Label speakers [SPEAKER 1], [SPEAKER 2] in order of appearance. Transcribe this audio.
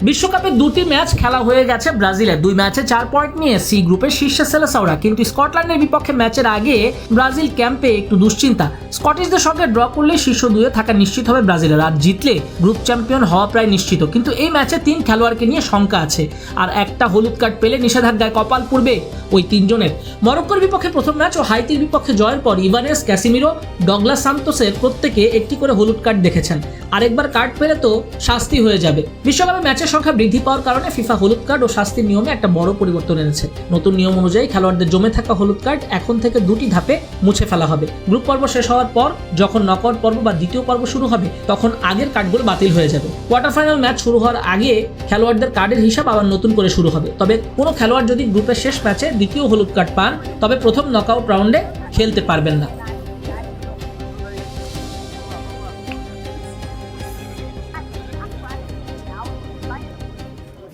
[SPEAKER 1] বিশ্বকাপে দুটি ম্যাচ খেলা হয়ে গেছে ব্রাজিলের, 2 ম্যাচে 4 পয়েন্ট নিয়ে সি গ্রুপের শীর্ষে সেলেসাওরা। কিন্তু স্কটল্যান্ডের বিপক্ষে ম্যাচের আগে ব্রাজিল ক্যাম্পে একটু দুশ্চিন্তা। স্কটিশদের সঙ্গে ড্র করলে শীর্ষ 2-এ থাকা নিশ্চিত হবে ব্রাজিলের, আর জিতলে গ্রুপ চ্যাম্পিয়ন হওয়া প্রায় নিশ্চিত। কিন্তু এই ম্যাচে 3 খেলোয়াড়কে নিয়ে শঙ্কা আছে, আর একটা হলুদ কার্ড পেলে নিষেধাজ্ঞায় কপাল পুড়বে ওই 3 জনের। মরক্কোর বিপক্ষে প্রথম ম্যাচ ও হাইতির বিপক্ষে জয়ের পর ইভানেস, ক্যাসিমিরো, ডগলাস সান্তোসের প্রত্যেকে একটি করে হলুদ কার্ড দেখেছেন। আরেকবার কার্ড পেলে তো শাস্তি হয়ে যাবে। বিশ্বকাপে ম্যাচের সংখ্যা বৃদ্ধি পাওয়ার কারণে ফিফা হলুদ কার্ড ও শাস্তির নিয়মে একটা বড় পরিবর্তন এনেছে। নতুন নিয়ম অনুযায়ী খেলোয়াড়দের জমে থাকা হলুদ কার্ড এখন থেকে 2টি ধাপে মুছে ফেলা হবে। গ্রুপ পর্ব শেষ হওয়ার পর যখন নকআউট পর্ব বা দ্বিতীয় পর্ব শুরু হবে, তখন আগের কার্ডগুলো বাতিল হয়ে যাবে। কোয়ার্টার ফাইনাল ম্যাচ শুরু হওয়ার আগে খেলোয়াড়দের কার্ডের হিসাব আবার নতুন করে শুরু হবে। তবে কোনো খেলোয়াড় যদি গ্রুপের শেষ ম্যাচে দ্বিতীয় হলুদ কার্ড পান, তবে প্রথম নকআউট রাউন্ডে খেলতে পারবেন না।